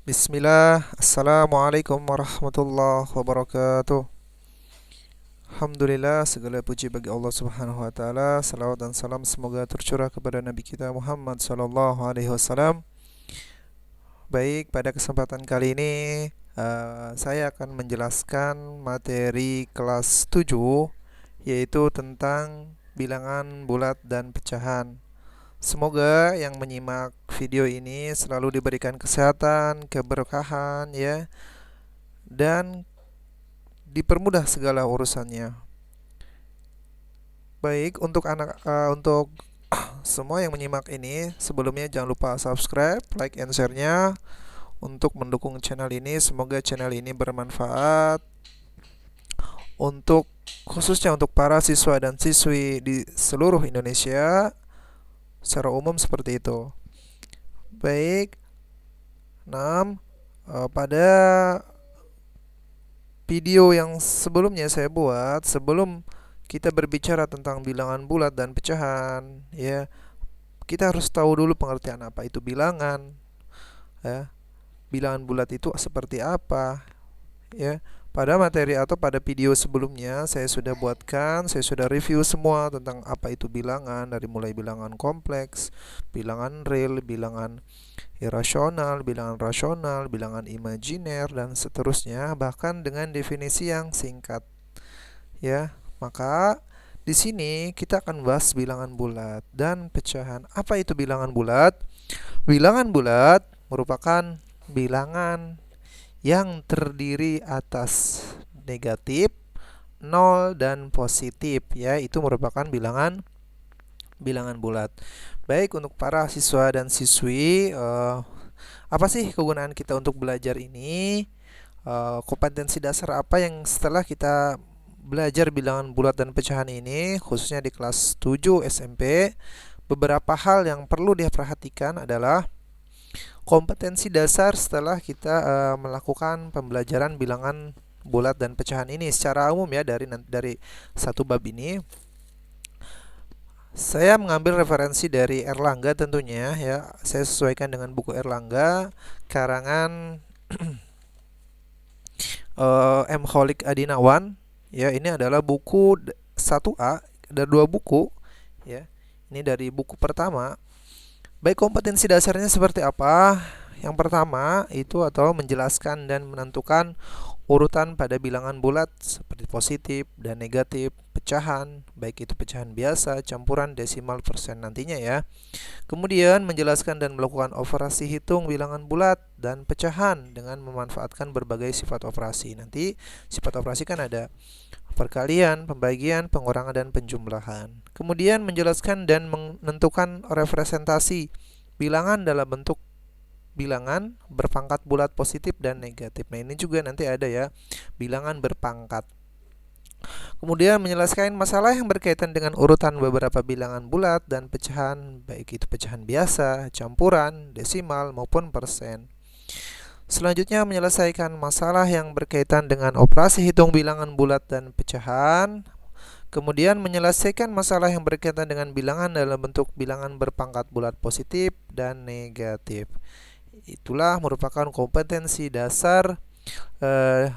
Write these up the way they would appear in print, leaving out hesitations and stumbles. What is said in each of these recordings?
Bismillah, Assalamualaikum warahmatullahi wabarakatuh. Alhamdulillah, segala puji bagi Allah Subhanahu wa taala. Salawat dan salam semoga tercurah kepada Nabi kita Muhammad sallallahu alaihi wasallam. Baik, pada kesempatan kali ini saya akan menjelaskan materi kelas 7, yaitu tentang bilangan bulat dan pecahan. Semoga yang menyimak video ini selalu diberikan kesehatan, keberkahan ya, dan dipermudah segala urusannya. Baik, untuk semua yang menyimak ini, sebelumnya jangan lupa subscribe, like, and share-nya untuk mendukung channel ini. Semoga channel ini bermanfaat untuk khususnya untuk para siswa dan siswi di seluruh Indonesia secara umum seperti itu. Baik, 6 pada video yang sebelumnya saya buat, sebelum kita berbicara tentang bilangan bulat dan pecahan, ya, kita harus tahu dulu pengertian apa itu bilangan, ya. Bilangan bulat itu seperti apa, ya. Pada materi atau pada video sebelumnya saya sudah review semua tentang apa itu bilangan, dari mulai bilangan kompleks, bilangan real, bilangan irasional, bilangan rasional, bilangan imajiner, dan seterusnya, bahkan dengan definisi yang singkat, ya. Maka di sini kita akan bahas bilangan bulat dan pecahan. Apa itu bilangan bulat? Bilangan bulat merupakan bilangan yang terdiri atas negatif, nol, dan positif, ya. Itu merupakan bilangan bilangan bulat. Baik, untuk para siswa dan siswi, apa sih kegunaan kita untuk belajar ini? Kompetensi dasar apa yang setelah kita belajar bilangan bulat dan pecahan ini, khususnya di kelas 7 SMP, beberapa hal yang perlu diperhatikan adalah kompetensi dasar setelah kita melakukan pembelajaran bilangan bulat dan pecahan ini secara umum, ya. Dari satu bab ini saya mengambil referensi dari Erlangga tentunya, ya. Saya sesuaikan dengan buku Erlangga karangan M. Kholik Adinawan, ya. Ini adalah buku 1A, ada dua buku, ya. Ini dari buku pertama. Baik, kompetensi dasarnya seperti apa? Yang pertama itu atau menjelaskan dan menentukan urutan pada bilangan bulat seperti positif dan negatif, pecahan, baik itu pecahan biasa, campuran, desimal, persen nantinya, ya. Kemudian menjelaskan dan melakukan operasi hitung bilangan bulat dan pecahan dengan memanfaatkan berbagai sifat operasi. Nanti sifat operasi kan ada perkalian, pembagian, pengurangan, dan penjumlahan. Kemudian menjelaskan dan menentukan representasi bilangan dalam bentuk bilangan berpangkat bulat positif dan negatif. Nah, ini juga nanti ada, ya, bilangan berpangkat. Kemudian menjelaskan masalah yang berkaitan dengan urutan beberapa bilangan bulat dan pecahan, baik itu pecahan biasa, campuran, desimal, maupun persen. Selanjutnya menyelesaikan masalah yang berkaitan dengan operasi hitung bilangan bulat dan pecahan. Kemudian menyelesaikan masalah yang berkaitan dengan bilangan dalam bentuk bilangan berpangkat bulat positif dan negatif. Itulah merupakan kompetensi dasar eh,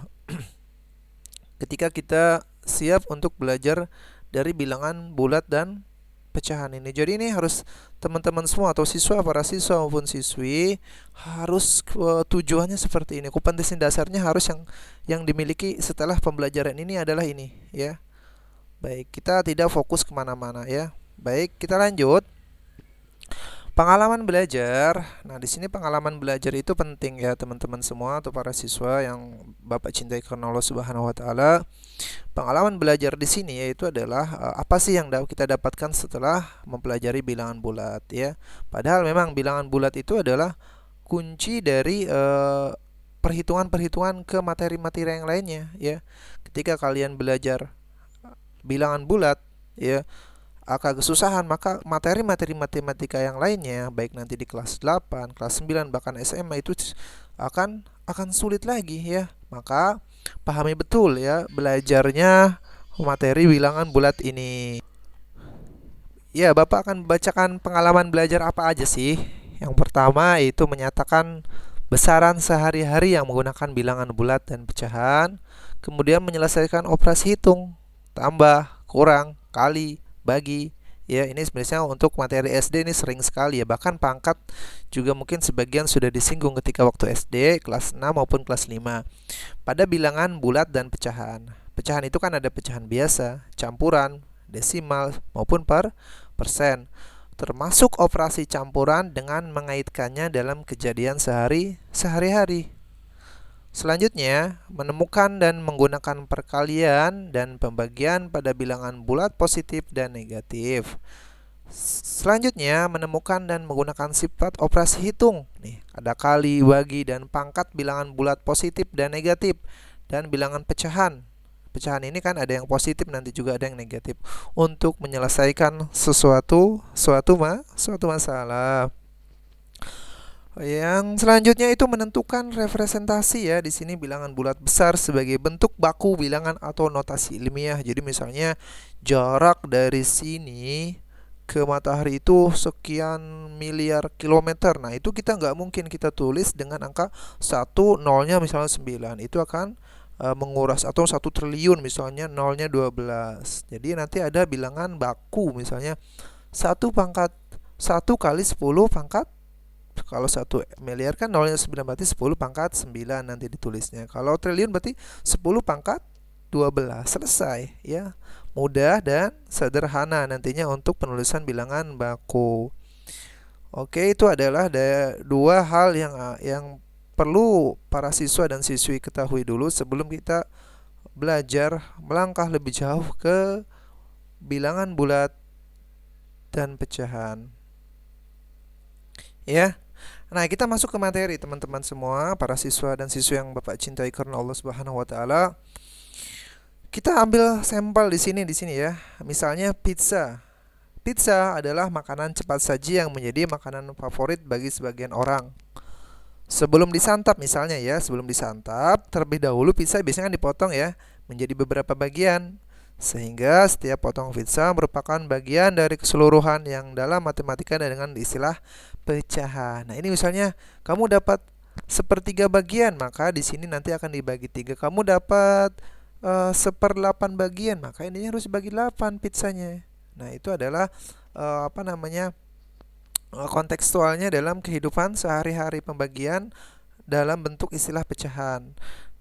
ketika kita siap untuk belajar dari bilangan bulat dan pecahan ini. Jadi ini harus teman-teman semua atau para siswa maupun siswi harus tujuannya seperti ini. Kompetensi dasarnya harus yang dimiliki setelah pembelajaran ini adalah ini, ya. Baik, kita tidak fokus kemana-mana, ya. Baik, kita lanjut. Pengalaman belajar. Nah, di sini pengalaman belajar itu penting, ya, teman-teman semua atau para siswa yang Bapak cintai karena Allah Subhanahu wa taala. Pengalaman belajar di sini yaitu adalah apa sih yang kita dapatkan setelah mempelajari bilangan bulat, ya. Padahal memang bilangan bulat itu adalah kunci dari perhitungan-perhitungan ke materi-materi yang lainnya, ya. Ketika kalian belajar bilangan bulat, ya, agak kesusahan, maka materi-materi matematika yang lainnya baik nanti di kelas 8, kelas 9, bahkan SMA itu akan sulit lagi, ya. Maka pahami betul, ya, belajarnya materi bilangan bulat ini. Ya, Bapak akan membacakan pengalaman belajar apa aja sih. Yang pertama itu menyatakan besaran sehari-hari yang menggunakan bilangan bulat dan pecahan, kemudian menyelesaikan operasi hitung, tambah, kurang, kali, bagi. Ya, ini sebenarnya untuk materi SD ini sering sekali ya, bahkan pangkat juga mungkin sebagian sudah disinggung ketika waktu SD kelas 6 maupun kelas 5. Pada bilangan bulat dan pecahan. Pecahan itu kan ada pecahan biasa, campuran, desimal maupun persen. Termasuk operasi campuran dengan mengaitkannya dalam kejadian sehari-hari. Selanjutnya, menemukan dan menggunakan perkalian dan pembagian pada bilangan bulat positif dan negatif. Selanjutnya, menemukan dan menggunakan sifat operasi hitung. Nih, ada kali, bagi, dan pangkat bilangan bulat positif dan negatif, dan bilangan pecahan. Pecahan ini kan ada yang positif, nanti juga ada yang negatif, untuk menyelesaikan suatu masalah. Yang selanjutnya itu menentukan representasi ya. Di sini bilangan bulat besar sebagai bentuk baku bilangan atau notasi ilmiah. Jadi misalnya jarak dari sini ke matahari itu sekian miliar kilometer. Nah, itu kita nggak mungkin kita tulis dengan angka 1, nolnya misalnya 9. Itu akan menguras, atau 1 triliun misalnya nolnya 12. Jadi nanti ada bilangan baku misalnya 1 kali 10 pangkat, kalau 1 miliar kan nolnya 9, berarti 10 pangkat 9 nanti ditulisnya. Kalau triliun berarti 10 pangkat 12. Selesai ya. Mudah dan sederhana nantinya untuk penulisan bilangan baku. Oke, itu adalah dua hal yang perlu para siswa dan siswi ketahui dulu sebelum kita belajar melangkah lebih jauh ke bilangan bulat dan pecahan. Ya. Nah, kita masuk ke materi teman-teman semua, para siswa dan siswi yang Bapak cintai karena Allah Subhanahu wa taala. Kita ambil sampel di sini ya. Misalnya pizza. Pizza adalah makanan cepat saji yang menjadi makanan favorit bagi sebagian orang. Sebelum disantap misalnya ya, sebelum disantap terlebih dahulu pizza biasanya kan dipotong ya menjadi beberapa bagian. Sehingga setiap potong pizza merupakan bagian dari keseluruhan yang dalam matematika ada dengan istilah pecahan. Nah, ini misalnya kamu dapat sepertiga bagian, maka di sini nanti akan dibagi 3. Kamu dapat 1/8 bagian, maka ini harus dibagi 8 pizzanya. Nah, itu adalah kontekstualnya dalam kehidupan sehari-hari, pembagian dalam bentuk istilah pecahan.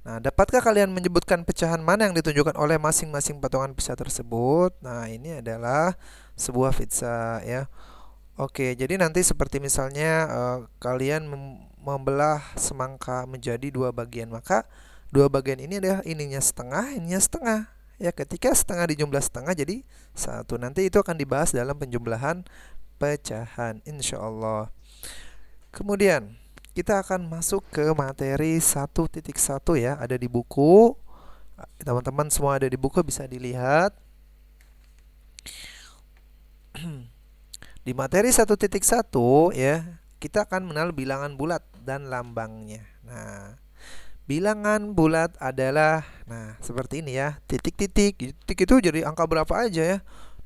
Nah, dapatkah kalian menyebutkan pecahan mana yang ditunjukkan oleh masing-masing potongan pizza tersebut? Nah, ini adalah sebuah pizza ya. Oke, jadi nanti seperti misalnya kalian membelah semangka menjadi 2 bagian, maka 2 bagian ini adalah ininya setengah. Ya, ketika setengah dijumlah setengah jadi 1. Nanti itu akan dibahas dalam penjumlahan pecahan insyaallah. Kemudian kita akan masuk ke materi 1.1 ya, ada di buku. Teman-teman semua ada di buku, bisa dilihat. Di materi 1.1 ya, kita akan mengenal bilangan bulat dan lambangnya. Nah, bilangan bulat adalah seperti ini ya, titik-titik. Titik itu jadi angka berapa aja ya.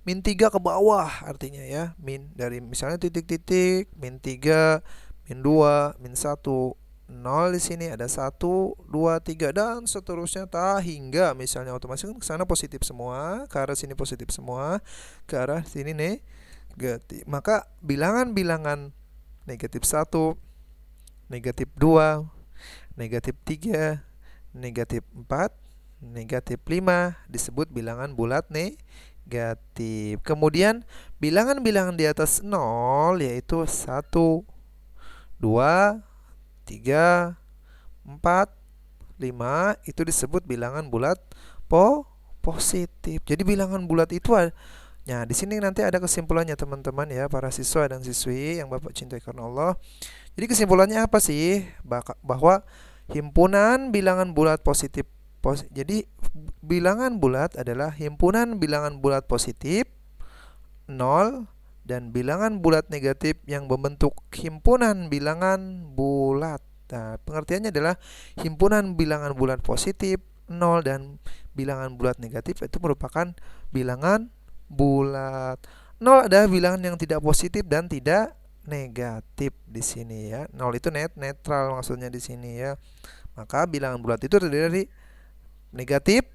-3 ke bawah artinya ya. Min dari misalnya titik-titik, -3, -2, -1, 0 di sini ada 1, 2, 3 dan seterusnya hingga misalnya otomatis ke sana positif semua, ke arah sini positif semua, ke arah sini negatif. Maka bilangan-bilangan negatif 1, negatif 2, negatif 3, negatif 4, negatif 5 disebut bilangan bulat negatif. Kemudian bilangan-bilangan di atas 0 yaitu 1, 2, 3, 4, 5 itu disebut bilangan bulat positif. Jadi bilangan bulat itu di sini nanti ada kesimpulannya teman-teman ya, para siswa dan siswi yang Bapak cintai karena Allah. Jadi kesimpulannya apa sih? Bahwa himpunan bilangan bulat positif. Jadi bilangan bulat adalah himpunan bilangan bulat positif 0 dan bilangan bulat negatif yang membentuk himpunan bilangan bulat. Nah, pengertiannya adalah himpunan bilangan bulat positif 0 dan bilangan bulat negatif itu merupakan bilangan bulat. 0 adalah bilangan yang tidak positif dan tidak negatif di sini ya. 0 itu netral maksudnya di sini ya. Maka bilangan bulat itu terdiri dari negatif,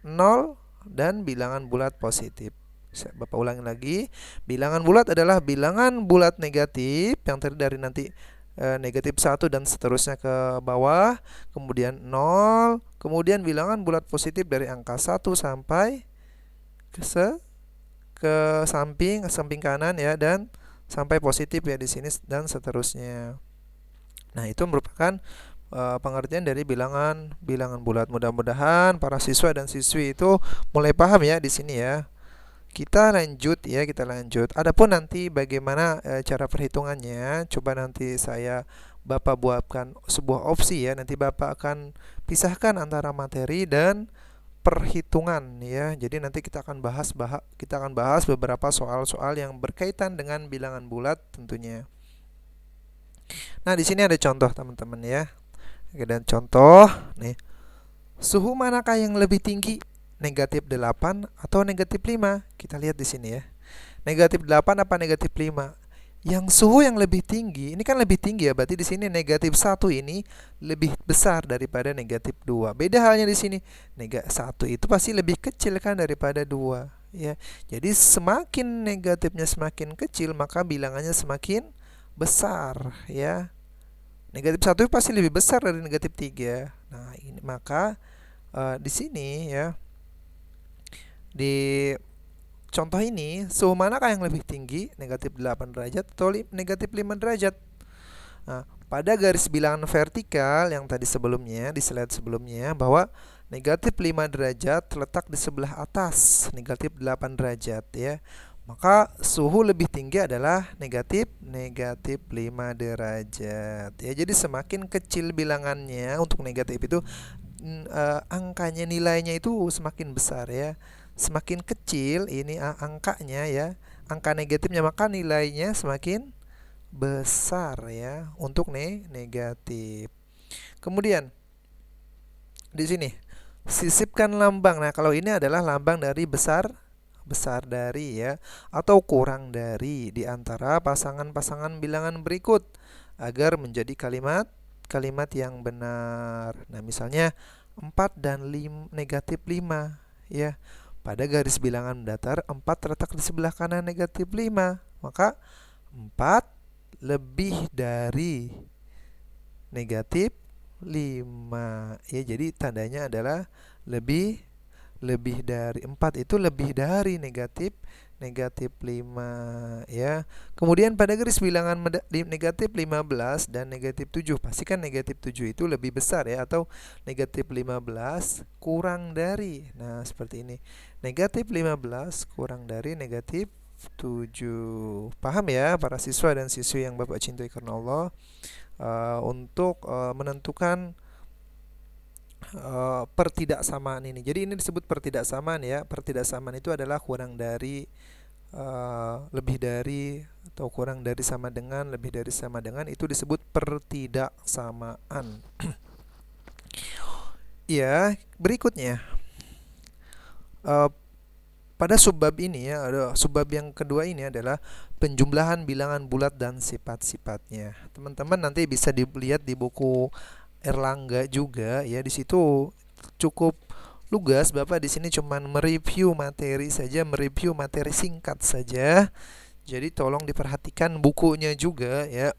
0, dan bilangan bulat positif. Bapak ulangi lagi. Bilangan bulat adalah bilangan bulat negatif yang terdiri dari nanti negatif 1 dan seterusnya ke bawah, kemudian 0, kemudian bilangan bulat positif dari angka 1 sampai ke samping kanan ya, dan sampai positif ya di sini dan seterusnya. Nah, itu merupakan pengertian dari bilangan bulat. Mudah-mudahan para siswa dan siswi itu mulai paham ya di sini ya. Kita lanjut. Adapun nanti bagaimana cara perhitungannya, coba nanti Bapak buatkan sebuah opsi ya. Nanti Bapak akan pisahkan antara materi dan perhitungan ya. Jadi nanti kita akan bahas beberapa soal-soal yang berkaitan dengan bilangan bulat tentunya. Nah, di sini ada contoh teman-teman ya. Oke, dan contoh nih. Suhu manakah yang lebih tinggi? Negatif 8 atau negatif 5? Kita lihat di sini ya. Negatif 8 apa negatif 5? Yang suhu yang lebih tinggi, ini kan lebih tinggi ya, berarti di sini negatif 1 ini lebih besar daripada negatif 2. Beda halnya di sini. Negatif 1 itu pasti lebih kecil kan daripada 2, ya. Jadi semakin negatifnya semakin kecil, maka bilangannya semakin besar, ya. Negatif 1 pasti lebih besar dari negatif 3. Nah, ini maka di sini ya, di contoh ini, suhu manakah yang lebih tinggi? Negatif 8 derajat atau negatif 5 derajat? Nah, pada garis bilangan vertikal yang tadi sebelumnya, di slide sebelumnya, bahwa negatif 5 derajat terletak di sebelah atas negatif 8 derajat ya. Maka suhu lebih tinggi adalah negatif 5 derajat ya. Jadi semakin kecil bilangannya untuk negatif itu, angkanya, nilainya itu semakin besar ya. Semakin kecil ini angkanya ya, angka negatifnya, maka nilainya semakin besar ya untuk negatif. Kemudian di sini sisipkan lambang. Nah, kalau ini adalah lambang dari besar dari ya, atau kurang dari di antara pasangan-pasangan bilangan berikut agar menjadi kalimat yang benar. Nah, misalnya 4 dan negatif 5 ya. Pada garis bilangan datar, 4 terletak di sebelah kanan negatif 5. Maka 4 lebih dari negatif 5. Ya, jadi tandanya adalah lebih dari. 4 itu lebih dari negatif 5 ya. Kemudian pada garis bilangan negatif 15 dan negatif 7, pastikan negatif 7 itu lebih besar ya, atau negatif 15 kurang dari. Nah, seperti ini. Negatif 15 kurang dari negatif 7. Paham ya para siswa dan siswi yang Bapak cintai karena Allah, untuk menentukan pertidaksamaan ini. Jadi ini disebut pertidaksamaan ya. Pertidaksamaan itu adalah kurang dari, lebih dari, atau kurang dari sama dengan, lebih dari sama dengan, itu disebut pertidaksamaan. Ya, berikutnya pada subbab ini ya, ada subbab yang kedua ini adalah penjumlahan bilangan bulat dan sifat-sifatnya. Teman-teman nanti bisa dilihat di buku Erlangga juga ya, di situ cukup lugas. Bapak di sini cuman mereview materi saja, mereview materi singkat saja. Jadi tolong diperhatikan bukunya juga ya.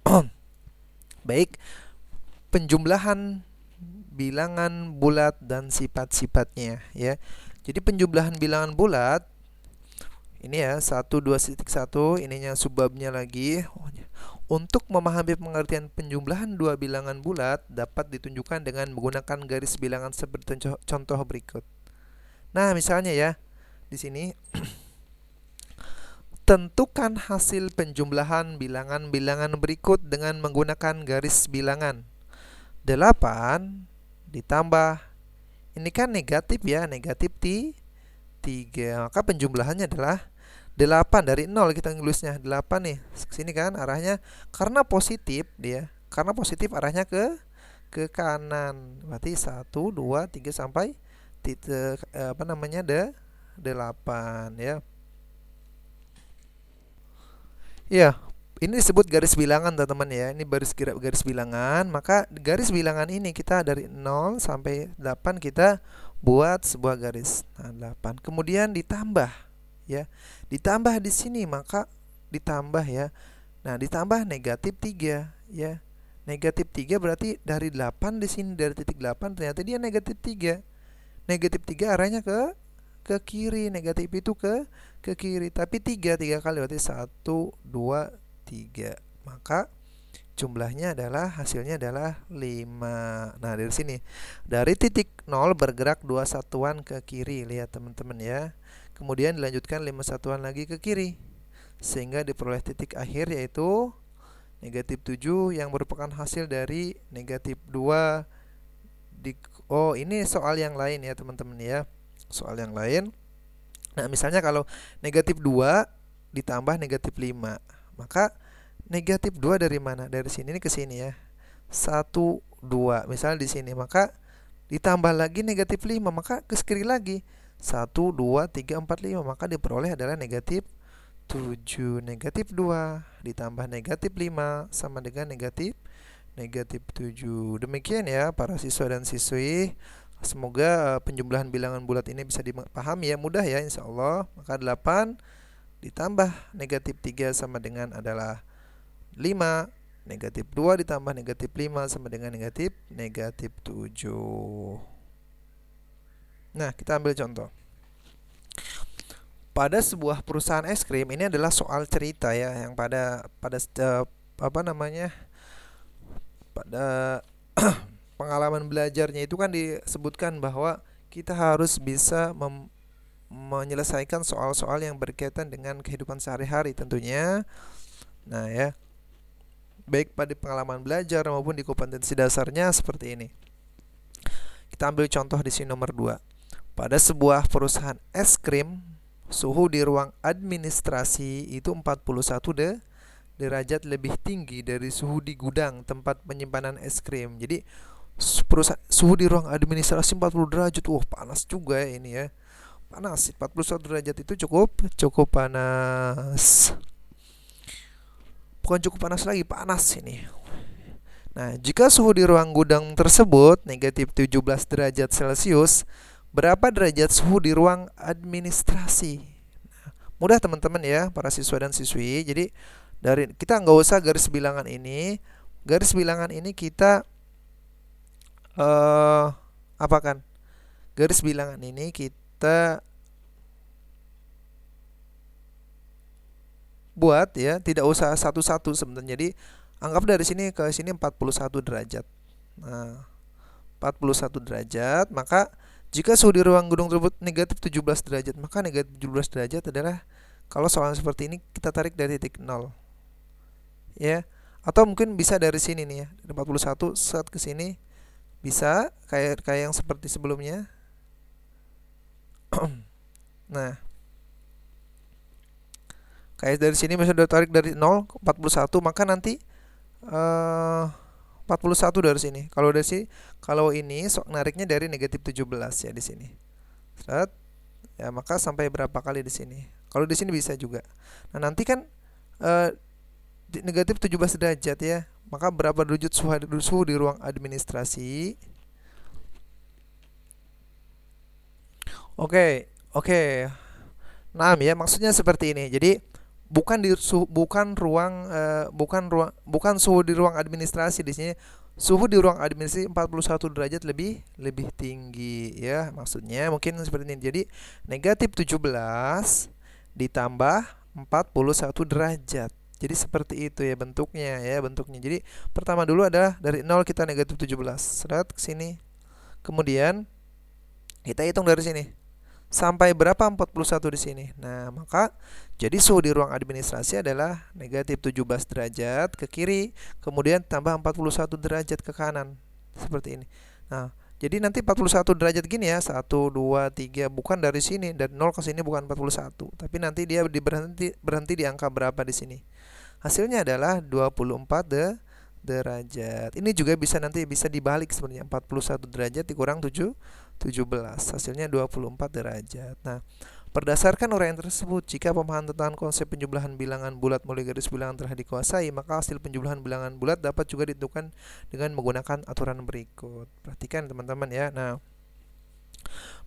Baik, penjumlahan bilangan bulat dan sifat-sifatnya ya. Jadi penjumlahan bilangan bulat ini ya, 1, 2,1, ininya subbabnya lagi. Untuk memahami pengertian penjumlahan dua bilangan bulat dapat ditunjukkan dengan menggunakan garis bilangan seperti contoh berikut. Nah, misalnya ya, di sini tentukan hasil penjumlahan bilangan-bilangan berikut dengan menggunakan garis bilangan. 8 ditambah, ini kan negatif ya, negatif 3. Maka penjumlahannya adalah 8 dari 0, kita nulisnya 8 nih. Sini kan arahnya, karena positif arahnya ke kanan. Berarti 1, 2, 3 sampai titik 8 ya. Ya, Ini disebut garis bilangan teman-teman ya. Ini garis bilangan. Maka garis bilangan ini kita dari 0 sampai 8 kita buat sebuah garis. Nah, 8. Kemudian ditambah ya. Ditambah di sini maka ditambah ya. Nah, ditambah negatif 3 ya. Negatif 3 berarti dari 8 di sini, dari titik 8 ternyata dia negatif 3. Negatif 3 arahnya ke kiri, negatif itu ke kiri, tapi 3 kali berarti 1 2 3, maka jumlahnya adalah, hasilnya adalah 5. Nah, dari sini dari titik 0 bergerak 2 satuan ke kiri, lihat teman-teman ya. Kemudian dilanjutkan 5 satuan lagi ke kiri sehingga diperoleh titik akhir yaitu negatif 7 yang merupakan hasil dari negatif 2 oh, ini soal yang lain ya teman-teman ya. Soal yang lain. Nah, misalnya kalau negatif 2 ditambah negatif 5, maka negatif 2 dari mana? Dari sini ke sini ya. 1 2. Misalnya di sini, maka ditambah lagi negatif 5, maka ke kiri lagi. 1 2 3 4 5, maka diperoleh adalah negatif 7. Negatif 2 ditambah negatif 5 sama dengan negatif 7. Demikian ya para siswa dan siswi. Semoga penjumlahan bilangan bulat ini bisa dipahami ya, mudah ya insyaallah. Maka 8 ditambah negatif 3 sama dengan adalah 5. Negatif 2 ditambah negatif 5 sama dengan negatif 7. Nah, kita ambil contoh. Pada sebuah perusahaan es krim, ini adalah soal cerita ya, yang pada apa namanya, pada pengalaman belajarnya itu kan disebutkan bahwa kita harus bisa menyelesaikan soal-soal yang berkaitan dengan kehidupan sehari-hari tentunya. Nah ya, baik pada pengalaman belajar maupun di kompetensi dasarnya seperti ini. Kita ambil contoh di sini nomor 2. Pada sebuah perusahaan es krim, suhu di ruang administrasi itu 41 derajat lebih tinggi dari suhu di gudang tempat penyimpanan es krim. Jadi suhu di ruang administrasi 40 derajat. Wah, panas juga ya ini ya. Panas, 41 derajat itu cukup panas. Bukan cukup panas lagi, panas ini. Nah, jika suhu di ruang gudang tersebut negatif 17 derajat Celcius, berapa derajat suhu di ruang administrasi? Nah, mudah teman-teman ya, para siswa dan siswi. Jadi dari kita nggak usah garis bilangan ini. Garis bilangan ini kita apakan? Garis bilangan ini kita buat ya, tidak usah satu-satu sebenarnya. Jadi anggap dari sini ke sini 41 derajat. Nah, 41 derajat, maka jika suhu di ruang gudang tersebut negatif 17 derajat, maka negatif 17 derajat adalah, kalau soal seperti ini kita tarik dari titik 0. Ya. Atau mungkin bisa dari sini nih ya. Dari 41 set ke sini bisa kayak yang seperti sebelumnya. Nah, kayak dari sini misalnya tarik dari 0 ke 41, maka nanti 41 dari sini. Kalau dari sini, kalau ini sok nariknya dari negatif 17 ya di sini. Set. Ya, maka sampai berapa kali di sini? Kalau di sini bisa juga. Nah, nanti kan negatif 17 derajat ya. Maka berapa derajat suhu di ruang administrasi? Oke. Nah, ya maksudnya seperti ini. Jadi bukan suhu di ruang administrasi di sini. Suhu di ruang administrasi 41 derajat lebih tinggi ya. Maksudnya mungkin seperti ini. Jadi negatif 17 ditambah 41 derajat. Jadi seperti itu ya bentuknya. Jadi pertama dulu adalah dari 0 kita negatif 17. Seret ke sini. Kemudian kita hitung dari sini. Sampai berapa 41 di sini. Nah, maka jadi suhu di ruang administrasi adalah negatif 17 derajat ke kiri, kemudian tambah 41 derajat ke kanan. Seperti ini. Nah, jadi nanti 41 derajat gini ya, 1 2 3, bukan dari sini, dari 0 ke sini bukan 41, tapi nanti dia berhenti di angka berapa di sini. Hasilnya adalah 24 derajat. Ini juga bisa dibalik sebenarnya. 41 derajat dikurang 17, hasilnya 24 derajat. Nah, Berdasarkan uraian tersebut, jika pemahaman tentang konsep penjumlahan bilangan bulat melalui garis bilangan telah dikuasai, maka hasil penjumlahan bilangan bulat dapat juga ditentukan dengan menggunakan aturan berikut. Perhatikan teman-teman ya. Nah,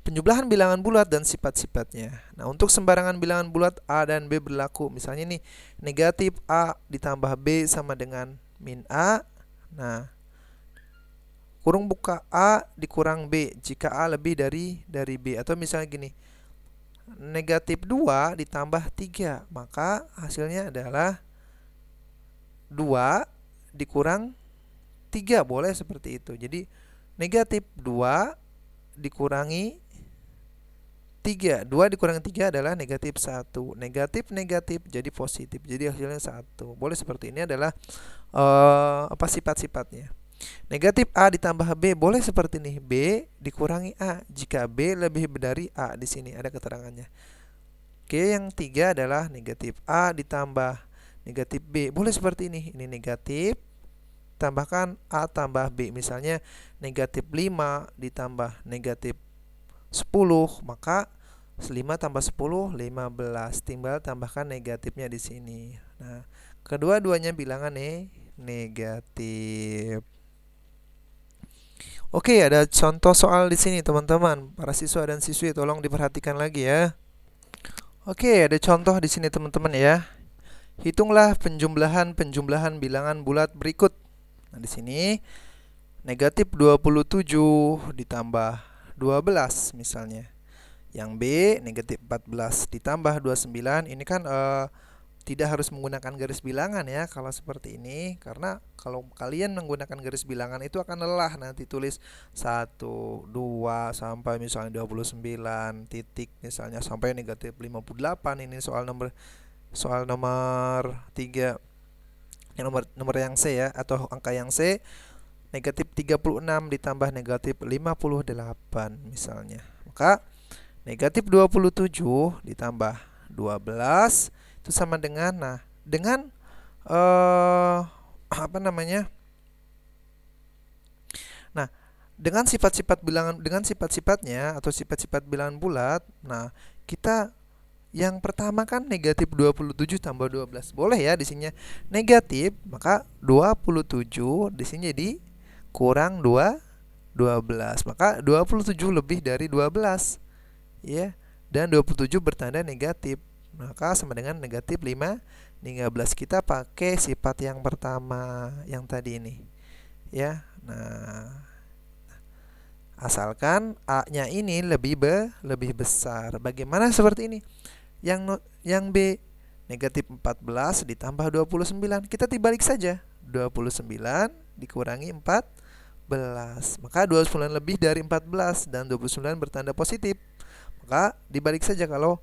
penjumlahan bilangan bulat dan sifat-sifatnya. Nah, untuk sembarangan bilangan bulat A dan B berlaku. Misalnya nih, negatif A ditambah B sama dengan min A. Nah, kurung buka A dikurang B jika A lebih dari B. Atau misalnya gini, negatif 2 ditambah 3, maka hasilnya adalah 2 dikurang 3. Boleh seperti itu. Jadi negatif 2 dikurangi 3. 2 dikurangi 3 adalah negatif 1. Negatif negatif jadi positif. Jadi hasilnya 1. Boleh seperti ini adalah sifat-sifatnya. Negatif A ditambah B boleh seperti ini. B dikurangi A jika B lebih dari A. Di sini ada keterangannya. Oke, yang 3 adalah negatif A ditambah negatif B. Boleh seperti ini. Ini negatif, tambahkan A tambah B. Misalnya negatif 5 ditambah negatif 10, maka 5 tambah 10 15. Tinggal tambahkan negatifnya di sini. Nah, kedua-duanya bilangan negatif. Oke, ada contoh soal di sini teman-teman. Para siswa dan siswi tolong diperhatikan lagi ya. Oke, ada contoh di sini teman-teman ya. Hitunglah penjumlahan bilangan bulat berikut. Nah, di sini negatif 27 ditambah 12 misalnya. Yang B negatif 14 ditambah 29. Ini kan tidak harus menggunakan garis bilangan ya kalau seperti ini, karena kalau kalian menggunakan garis bilangan itu akan lelah nanti tulis 1, 2 sampai misalnya 29 titik misalnya sampai negatif 58. Ini soal nomor 3, yang nomor yang C ya, atau angka yang C negatif 36 ditambah negatif 58 misalnya. Maka negatif 27 ditambah 12 itu sama dengan dengan sifat-sifat bilangan, dengan sifat-sifatnya atau sifat-sifat bilangan bulat. Nah, kita yang pertama kan negatif 27 tambah 12. Boleh ya di sini negatif, maka 27 di sini jadi kurang 12. Maka 27 lebih dari 12. Ya. Dan 27 bertanda negatif. Maka sama dengan negatif 15. Kita pakai sifat yang pertama yang tadi ini. Ya. Nah, asalkan A-nya ini lebih besar. Bagaimana seperti ini? Yang B negatif 14 ditambah 29. Kita dibalik saja. 29 dikurangi 14. Maka 29 lebih dari 14 dan 29 bertanda positif. Maka dibalik saja kalau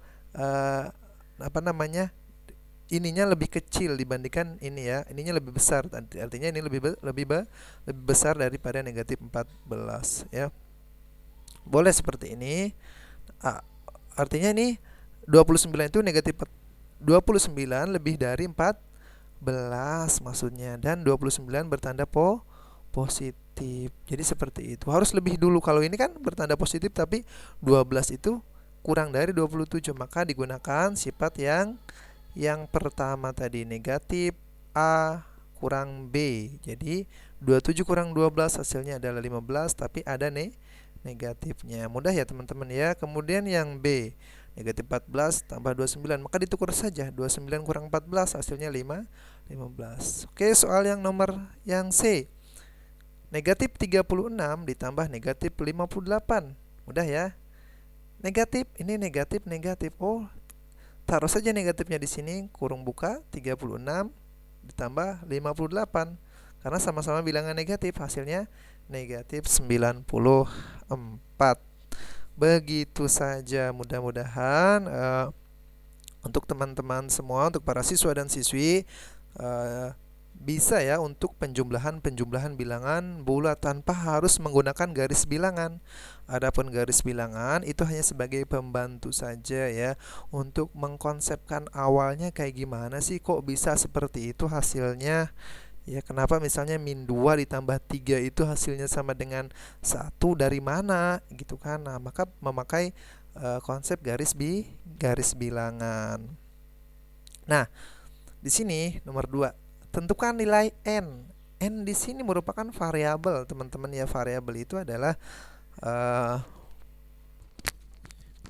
ininya lebih kecil dibandingkan ini ya. Ininya lebih besar. Artinya ini lebih besar daripada negatif 14 ya. Boleh seperti ini. Artinya ini 29 itu negatif 29 lebih dari 14 maksudnya, dan 29 bertanda positif. Jadi seperti itu. Harus lebih dulu. Kalau ini kan bertanda positif tapi 12 itu kurang dari 27, maka digunakan sifat yang pertama tadi, negatif A kurang B. Jadi 27 kurang 12 hasilnya adalah 15, tapi ada negatifnya. Mudah ya teman-teman ya. Kemudian yang B negatif 14 tambah 29, maka ditukar saja. 29 kurang 14 hasilnya 15. Oke, soal yang nomor yang C. Negatif 36 ditambah negatif 58. Mudah ya. Negatif, ini negatif. Oh, taruh saja negatifnya di sini, kurung buka 36 ditambah 58. Karena sama-sama bilangan negatif, hasilnya negatif 94. Begitu saja, mudah-mudahan untuk teman-teman semua, untuk para siswa dan siswi bisa ya untuk penjumlahan bilangan bulat tanpa harus menggunakan garis bilangan. Adapun garis bilangan itu hanya sebagai pembantu saja ya, untuk mengkonsepkan awalnya kayak gimana sih kok bisa seperti itu hasilnya. Ya, kenapa misalnya min 2 ditambah 3 itu hasilnya sama dengan 1, dari mana gitu kan. Nah, maka memakai konsep garis bilangan. Nah, di sini nomor 2, tentukan nilai n. N di sini merupakan variabel, teman-teman ya. Variabel itu adalah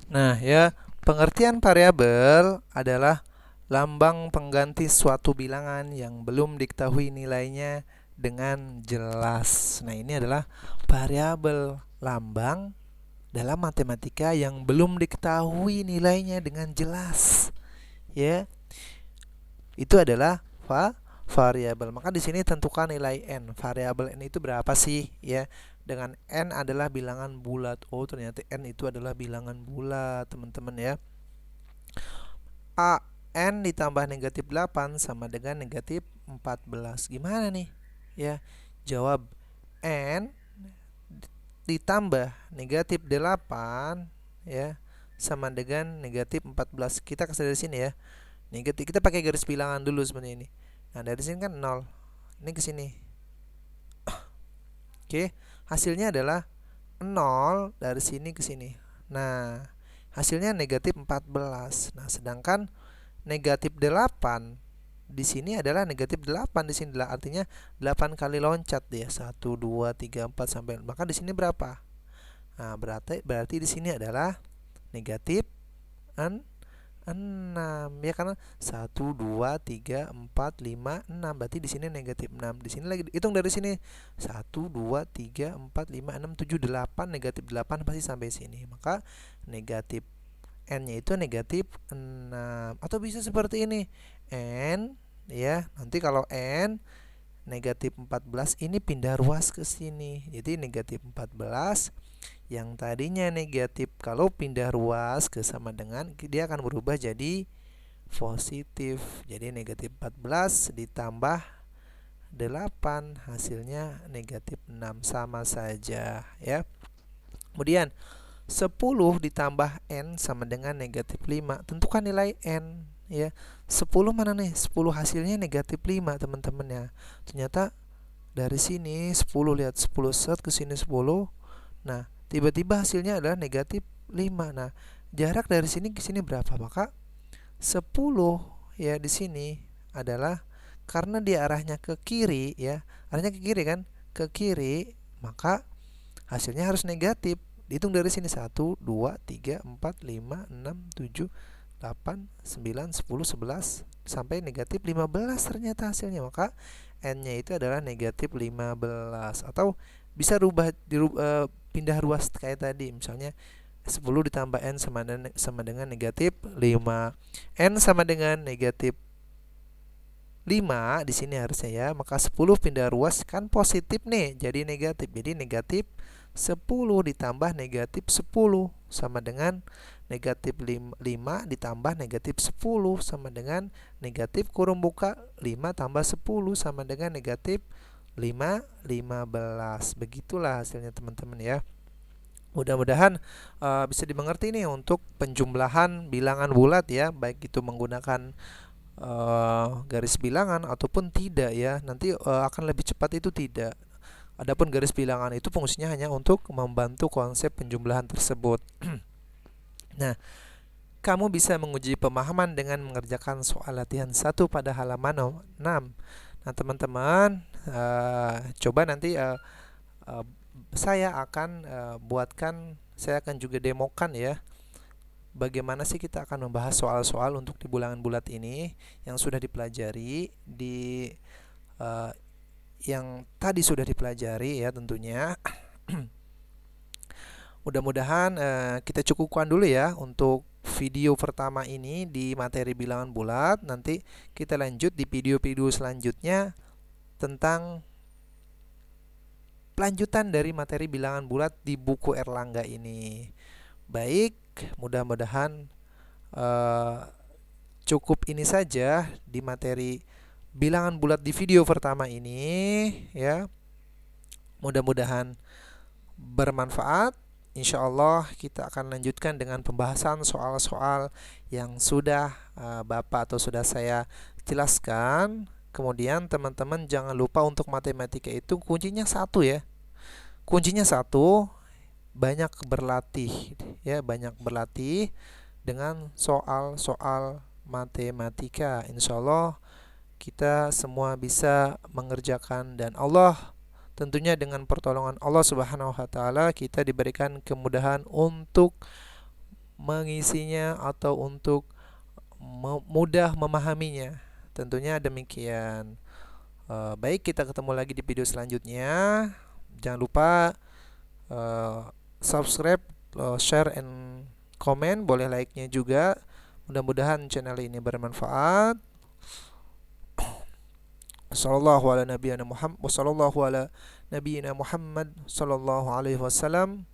nah ya, pengertian variabel adalah lambang pengganti suatu bilangan yang belum diketahui nilainya dengan jelas. Nah, ini adalah variabel, lambang dalam matematika yang belum diketahui nilainya dengan jelas. Ya, itu adalah variabel. Maka di sini tentukan nilai n. Variabel n itu berapa sih? Ya, dengan n adalah bilangan bulat. Oh, ternyata n itu adalah bilangan bulat, teman-teman ya. n ditambah negatif 8 sama dengan negatif 14. Gimana nih? Ya, jawab n ditambah negatif 8 ya sama dengan negatif 14. Kita kasih dari sini ya. Negatif, kita pakai garis bilangan dulu seperti ini. Nah, dari sini kan 0. Ini ke sini. Oke, hasilnya adalah 0 dari sini ke sini. Nah, hasilnya negatif 14. Nah, sedangkan negatif 8 di sini adalah negatif 8 di sini, artinya 8 kali loncat ya. 1 2 3 4 sampai. Maka di sini berapa? Nah, berarti di sini adalah negatif 6 ya, karena 1 2 3 4 5 6, berarti di sini negatif 6. Di sini lagi hitung dari sini 1 2 3 4 5 6 7 8, negatif 8 pasti sampai sini. Maka negatif n-nya itu negatif 6. Atau bisa seperti ini, n ya, nanti kalau n negatif 14 ini pindah ruas ke sini. Jadi negatif 14 yang tadinya negatif, kalau pindah ruas ke sama dengan, dia akan berubah jadi positif. Jadi negatif 14 ditambah 8 hasilnya negatif 6, sama saja ya. Kemudian 10 ditambah n sama dengan negatif 5. Tentukan nilai n ya. 10 mana nih? 10 hasilnya negatif 5, teman-teman ya. Ternyata dari sini 10, lihat 10 set ke sini 10. Nah, tiba-tiba hasilnya adalah negatif 5. Nah, jarak dari sini ke sini berapa? Maka 10 ya di sini adalah, karena dia arahnya ke kiri ya. Arahnya ke kiri kan? Ke kiri, maka hasilnya harus negatif. Dihitung dari sini 1 2 3 4 5 6 7 8 9 10 11 sampai negatif 15 ternyata hasilnya. Maka n-nya itu adalah negatif 15. Atau bisa pindah ruas kayak tadi, misalnya 10 ditambah n sama dengan negatif 5. N sama dengan negatif 5 di sini harusnya ya. Maka 10 pindah ruas kan positif nih, jadi negatif. Jadi negatif 10 ditambah negatif 10 sama dengan negatif 5 ditambah negatif 10 sama dengan negatif kurung buka 5 tambah 10 sama dengan negatif 15. Begitulah hasilnya, teman-teman ya. Mudah-mudahan bisa dimengerti nih untuk penjumlahan bilangan bulat ya, baik itu menggunakan garis bilangan ataupun tidak ya. Nanti akan lebih cepat itu tidak. Adapun garis bilangan itu fungsinya hanya untuk membantu konsep penjumlahan tersebut. Nah, kamu bisa menguji pemahaman dengan mengerjakan soal latihan 1 pada halaman 6. Nah, teman-teman, coba nanti saya akan saya akan juga demokan ya, bagaimana sih kita akan membahas soal-soal untuk di bilangan bulat ini yang sudah dipelajari di yang tadi sudah dipelajari ya tentunya. Mudah-mudahan kita cukupkan dulu ya untuk video pertama ini di materi bilangan bulat. Nanti kita lanjut di video-video selanjutnya tentang pelanjutan dari materi bilangan bulat di buku Erlangga ini. Baik, mudah-mudahan cukup ini saja di materi bilangan bulat di video pertama ini ya. Mudah-mudahan bermanfaat. Insya Allah kita akan lanjutkan dengan pembahasan soal-soal yang sudah Bapak atau sudah saya jelaskan. Kemudian teman-teman jangan lupa untuk matematika itu kuncinya 1 ya. Kuncinya 1, banyak berlatih, ya, banyak berlatih dengan soal-soal matematika. Insya Allah kita semua bisa mengerjakan, dan Allah tentunya dengan pertolongan Allah Subhanahu wa taala kita diberikan kemudahan untuk mengisinya atau untuk mudah memahaminya. Tentunya demikian. Baik, kita ketemu lagi di video selanjutnya. Jangan lupa eh, subscribe, share, and comment. Boleh like-nya juga. Mudah-mudahan channel ini bermanfaat. Sallallahu ala nabiyyina Muhammad wa sallallahu ala nabiyyina Muhammad sallallahu alaihi wasallam.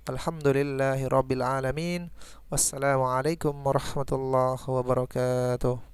Alhamdulillahi rabbil alamin. Wassalamualaikum warahmatullahi wabarakatuh.